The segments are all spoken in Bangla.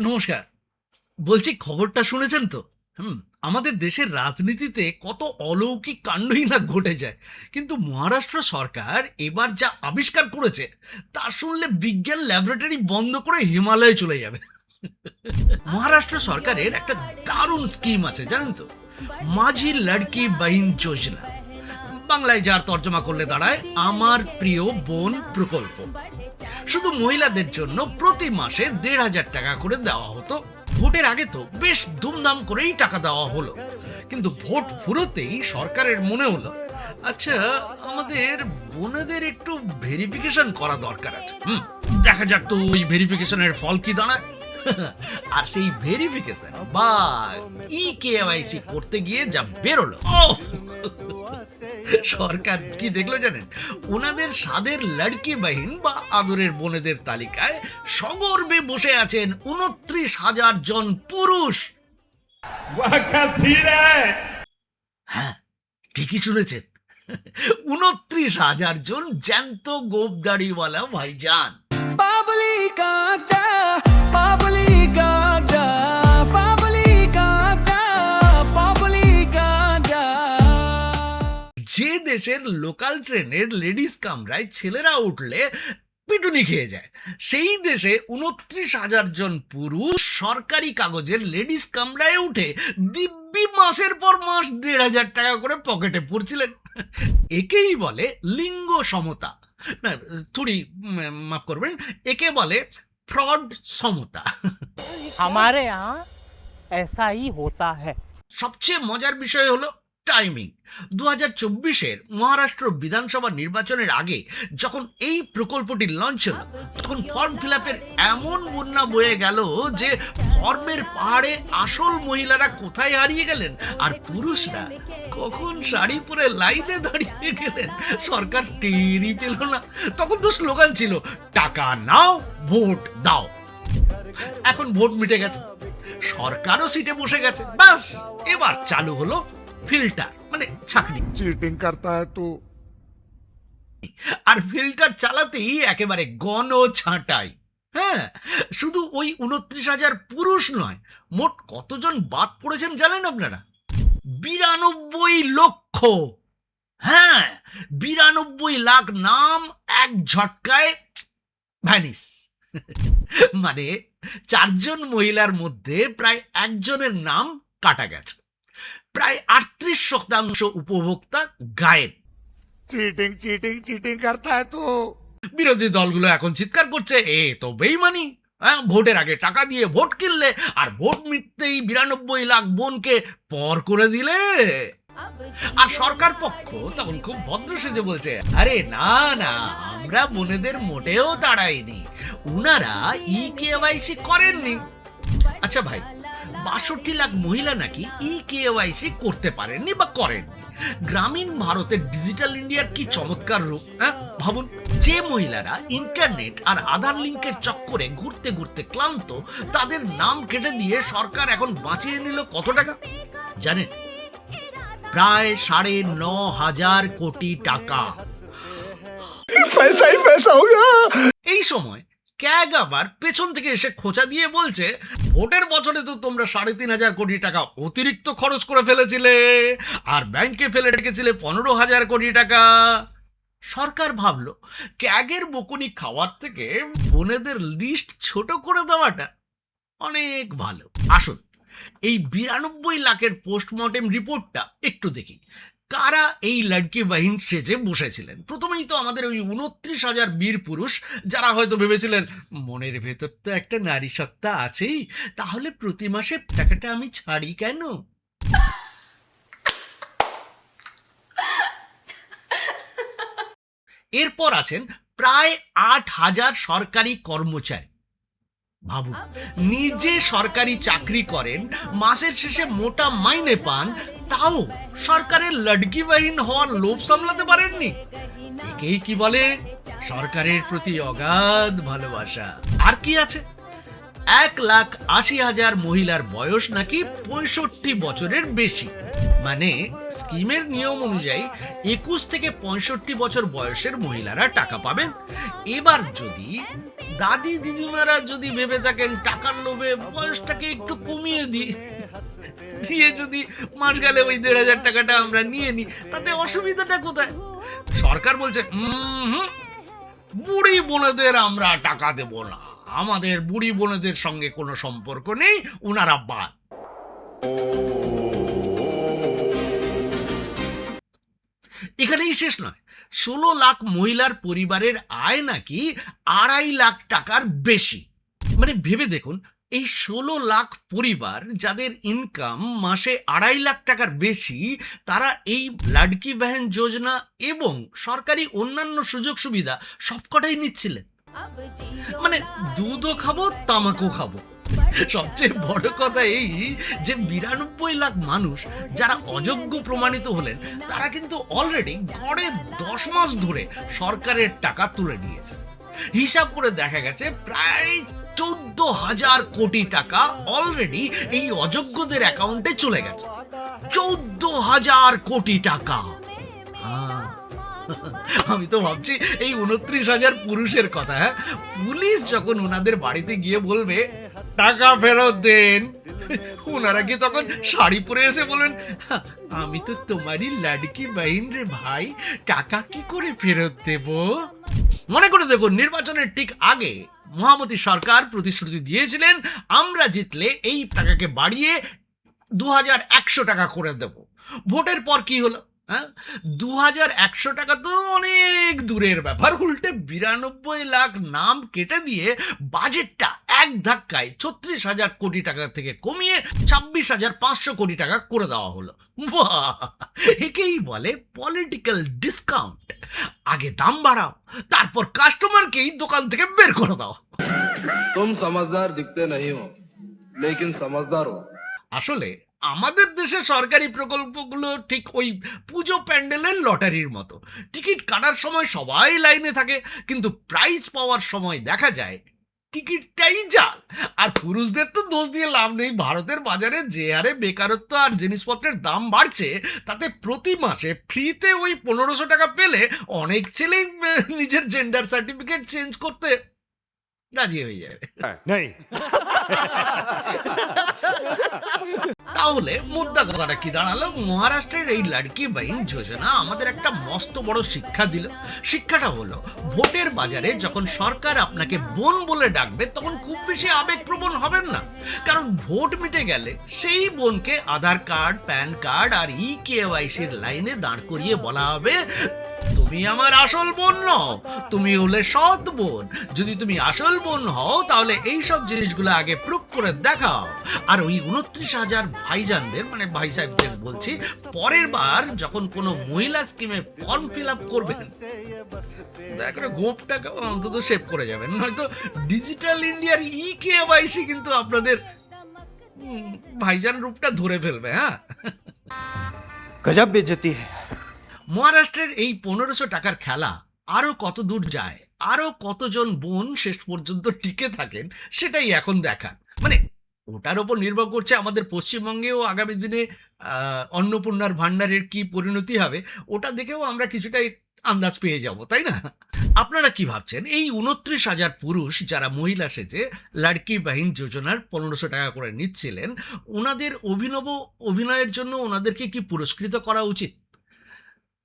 নমস্কার। বলছি, খবরটা শুনেছেন তো? হুম। আমাদের দেশের রাজনীতিতে কত অলৌকিক কাণ্ডই না ঘটে যায়, কিন্তু মহারাষ্ট্র সরকার এবার যা আবিষ্কার করেছে তা শুনলে বিজ্ঞান ল্যাবরেটরি বন্ধ করে হিমালয়ে চলে যাবে। মহারাষ্ট্র সরকারের একটা দারুণ স্কিম আছে, জানেন তো? মাঝি লড়কি বাহিন যোজনা। বাংলায় যার তর্জমা করলে দাঁড়ায় আমার প্রিয় বোন প্রকল্প। শুধু মহিলাদের জন্য প্রতি মাসে ১,৫০০ টাকা করে দেওয়া হতো। ভোটের আগে তো বেশ ধুমধাম করেই টাকা দেওয়া হলো, কিন্তু ভোট ফুরোতেই সরকারের মনে হলো, আচ্ছা, আমাদের বোনেদের একটু ভেরিফিকেশন করা দরকার আছে। দেখা যাক তো ওই ভেরিফিকেশনের ফল কি দাঁড়ায়। আর সেই ভেরিফিকেশন বা কেওয়াইসি করতে গিয়ে যা বেরোলো, সরকার কি দেখলো জানেন? ওনাদের স্বাদের লড়কি বাহিন বা আদরের বোনেদের তালিকায় সগর্বে বসে আছেন ২৯,০০০ জন পুরুষ। হ্যাঁ, ঠিকই শুনেছেন, ২৯,০০০ জন জ্যান্ত গোপদাড়িওয়ালা ভাইজান। বাবলি কাটা বাবলি কাটা বাবলি কাটা বাবলি কাটা। যে দেশের লোকাল ট্রেনের লেডিস কামরায় ছেলেরা উঠলে পিটুনি খেয়ে যায়, সেই দেশে ২৯,০০০ জন পুরুষ সরকারি কাগজের লেডিস কামরায় উঠে দিব্যি মাসের পর মাস ১,৫০০ টাকা করে পকেটে পড়ছিলেন। একেই বলে লিঙ্গ সমতা, না থোড়ি মাফ করবেন, একে বলে ফ্রড সমতা। हमारे यहाँ ऐसा ही होता है। সবচেয়ে মজার বিষয় হলো টাইমিং। ২০২৪-এর মহারাষ্ট্র বিধানসভা নির্বাচনের আগে যখন এই প্রকল্পটি লঞ্চ হলো, তখন ফর্ম ফিল আপের এমন বন্যা বয়ে গেল যে ফর্মের পাহাড়ে আসল মহিলারা কোথায় হারিয়ে গেলেন আর পুরুষরা কখন শাড়ি পরে লাইনে দাঁড়িয়ে গেলেন সরকার টেরই পেল না। তখন তো স্লোগান ছিল, টাকা নাও ভোট দাও। এখন ভোট মিটে গেছে, সরকারও সিটে বসে গেছে, বাস এবার চালু হলো ফিল্টার, মানে ছাঁকনি। चीटिंग करता है तू। আর ফিল্টার চালাতেই একেবারে গণ ছাঁটাই। হ্যাঁ, শুধু ওই ২৯,০০০ পুরুষ নয়, মোট কতজন বাদ পড়েছেন জানেন আপনারা? ৯২ লক্ষ। হ্যাঁ, ৯২ লাখ নাম এক ঝটকায় ভ্যানিস। মানে ৪ জন মহিলার মধ্যে প্রায় একজনের নাম কাটা গেছে। প্রায় ৩৮% উপভোক্তা গায়েব। चीटिंग चीटिंग चीटिंग करता है तू। বিরোধী দলগুলো এখন চিৎকার করছে, এ তো বেইমানি। হ্যাঁ, ভোটের আগে টাকা দিয়ে ভোট কিনলে আর ভোট মিটতেই ৯২ লাখ বোনকে পর করে দিলে। আর সরকার পক্ষ তখন খুব ভদ্র সেজে বলছে, আরে না না, আমরা বোনেদের মোটেও তাড়াইনি, উনারা কেওয়াইসি করেননি। আচ্ছা ভাই, ৬২ লাখ মহিলা নাকি কেওয়াইসি করতে পারেননি বা করেননি। গ্রামীণ ভারতের ডিজিটাল ইন্ডিয়ার কি চমৎকার রূপ। হ্যাঁ, ভাবুন, যে মহিলারা ইন্টারনেট আর আধার লিঙ্কের চক্করে ঘুরতে ঘুরতে ক্লান্ত, তাদের নাম কেটে দিয়ে সরকার এখন বাঁচিয়ে নিল কত টাকা জানেন? প্রায় ৯,৫০০ কোটি টাকা। पैसा ही पैसा होगा। এই সময় ক্যাগ আবার পেছন থেকে এসে খোঁচা দিয়ে বলছে, ভোটের বছরে তো তোমরা ৩,৫০০ কোটি টাকা অতিরিক্ত খরচ করে ফেলেছিলে আর ব্যাংকে ফেলে রেখেছিলে ১৫,০০০ কোটি টাকা। সরকার ভাবলো, ক্যাগের বকুনি খাওয়ার থেকে বোনেদের লিস্ট ছোট করে দেওয়াটা অনেক ভালো। আসুন এই ৯২ লাখের পোস্টমর্টেম রিপোর্টটা একটু দেখি। কারা এই লড়কি বাহিন সেজে বসেছিলেন? প্রথমেই তো আমাদের ওই ২৯,০০০ বীর পুরুষ, যারা হয়তো ভেবেছিলেন মনের ভেতর তো একটা নারী সত্তা আছেই, তাহলে প্রতি মাসে টাকাটা আমি ছাড়ি কেন। এরপর আছেন প্রায় ৮,০০০ সরকারি কর্মচারী। ভাবুন, নিজে সরকারি চাকরি করেন, মাসের শেষে মোটা মাইনে পান, তাও সরকারের লড়কি বাহিন হওয়ার লোভ সামলাতে পারেননি। একেই কি বলে সরকারের প্রতি অগাধ ভালোবাসা। আর কি আছে, ১,৮০,০০০ মহিলার বয়স নাকি ৬৫ বছরের বেশি। মানে স্কিমের নিয়ম অনুযায়ী ২১ থেকে ৬৫ বছর বয়সের মহিলারা টাকা পাবেন। এবার যদি দাদি দিদিমারা যদি ভেবে থাকেন টাকার লোভে বয়সটাকে একটু কমিয়ে দিয়ে যদি মাস গেলে ওই 1,500 টাকাটা আমরা নিয়ে নিই, তাতে অসুবিধাটা কোথায়? সরকার বলছে বুড়ি বোনেদের আমরা টাকা দেব না, আমাদের বুড়ি বোনেদের সঙ্গে কোনো সম্পর্ক নেই, ওনারা বাদ। এখানেই শেষ নয়, 16 লাখ মহিলার পরিবারের আয় নাকি 2.5 লাখ টাকার বেশি। মানে ভেবে দেখুন, এই 16 লাখ পরিবার যাদের ইনকাম মাসে 2.5 লাখ টাকার বেশি, তারা এই লাডকি বাহন যোজনা এবং সরকারি অন্যান্য সুযোগ সুবিধা সবকটাই নিচ্ছিলেন। মানে দুধও খাবো, তামাকও খাবো। সবচেয়ে বড় কথা এই যে 92 লাখ মানুষ যারা অযোগ্য প্রমাণিত হলেন, তারা কিন্তু অলরেডি গড়ে 10 মাস ধরে সরকারের টাকা তুলে নিয়েছে। হিসাব করে দেখা গেছে প্রায় 14,000 কোটি টাকা অলরেডি এই অযোগ্যদের অ্যাকাউন্টে চলে গেছে। 14,000 কোটি টাকা। আমি তো ভাবছি এই 29,000 পুরুষের কথা। হ্যাঁ, পুলিশ যখন ওনাদের বাড়িতে গিয়ে বলবে টাকা ফেরত দেন, ওনারা কি তখন শাড়ি পরে এসে বলবেন, আমি তো তোমারই লাডকি বাহিন রে ভাই, টাকা কি করে ফেরত দেব? মনে করে দেখুন, নির্বাচনের ঠিক আগে মহামতি সরকার প্রতিশ্রুতি দিয়েছিলেন, আমরা জিতলে এই টাকাকে বাড়িয়ে 2,100 টাকা করে দেব। ভোটের পর কি হলো? 2,100 টাকা তো অনেক দূরের ব্যাপার, উল্টে 92 লাখ নাম কেটে দিয়ে বাজেটটা এক ধাক্কায় 36,000 কোটি টাকা থেকে কমিয়ে 26,500 কোটি টাকা করে দেওয়া হলো। বাহ! একেই বলে পলিটিক্যাল ডিসকাউন্ট। আগে দাম বাড়াও, তারপর কাস্টমারকেই দোকান থেকে বের করে দাও। तुम समझदार दिखते नहीं हो, लेकिन समझदार हो। আসলে আমাদের দেশে সরকারি প্রকল্পগুলো ঠিক ওই পুজো প্যান্ডেলের লটারির মতো। টিকিট কাটার সময় সবাই লাইনে থাকে, কিন্তু প্রাইজ পাওয়ার সময় দেখা যায় টিকিটটাই জাল। আর পুরুষদের তো দোষ দিয়ে লাভ নেই, ভারতের বাজারে যে হারে বেকারত্ব আর জিনিসপত্রের দাম বাড়ছে, তাতে প্রতি মাসে ফ্রিতে ওই 1,500 টাকা পেলে অনেক ছেলেই নিজের জেন্ডার সার্টিফিকেট চেঞ্জ করতে রাজি হয়ে যাবে। नहीं। তাহলে মুদ্রা কথাটা কি দাঁড়ালো? মহারাষ্ট্রের এই লাডকি বাহিন যোজনা আমাদের একটা মস্ত বড় শিক্ষা দিল। শিক্ষাটা হলো, ভোটের বাজারে যখন সরকার আপনাকে বোন বলে ডাকবে, তখন খুব বেশি আবেগপ্রবণ হবেন না। কারণ ভোট মিটে গেলে সেই বোনকে আধার কার্ড, প্যান কার্ড আর KYC-র লাইনে দাঁড় করিয়ে বলা হবে, তুমি আমার আসল বোন নও, তুমি হলে সৎ বোন। যদি তুমি আসল বোন হও, তাহলে এই সব জিনিসগুলো আগে প্রুফ করে দেখাও। আর ওই 29,000 ভাইজানদের, মানে ভাই সাহেবদের বলছি, পরের বার যখন কোনো মহিলা স্কিমে ফর্ম ফিল আপ করবেন, দয়া করে গোপটাকে অন্তত সেভ করে যাবেন, নয়তো ডিজিটাল ইন্ডিয়ার KYC কিন্তু আপনাদের ভাইজান রূপটা ধরে ফেলবে। হ্যাঁ, गजब बेइज्जती है। মহারাষ্ট্রের এই 1,500 টাকার খেলা আরো কত দূর যায়, আরো কতজন বোন শেষ পর্যন্ত টিকে থাকেন, সেটাই এখন দেখার। মানে ওটার ওপর নির্ভর করছে আমাদের পশ্চিমবঙ্গেও আগামী দিনে অন্নপূর্ণার ভান্ডারের কি পরিণতি হবে, ওটা দেখেও আমরা কিছুটা আন্দাজ পেয়ে যাব, তাই না? আপনারা কি ভাবছেন, এই 29,000 পুরুষ যারা মহিলা সেজে লাডকি বাহিন যোজনার 1,500 টাকা করে নিচ্ছিলেন, ওনাদের অভিনব অভিনয়ের জন্য ওনাদেরকে কি পুরস্কৃত করা উচিত?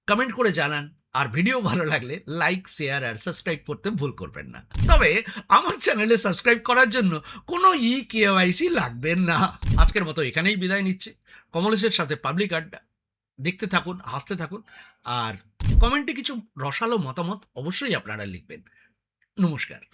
কমেন্ট করে জানান। আর ভিডিও ভালো লাগলে লাইক, শেয়ার আর সাবস্ক্রাইব করতে ভুল করবেন না। তবে আমার চ্যানেলে সাবস্ক্রাইব করার জন্য কোনো KYC লাগবে না। আজকের মতো এখানেই বিদায় নিচ্ছে। কমলেশের সাথে পাবলিক আড্ডা দেখতে থাকুন, হাসতে থাকুন, আর কমেন্টে কিছু রসালো মতামত অবশ্যই আপনারা লিখবেন। নমস্কার।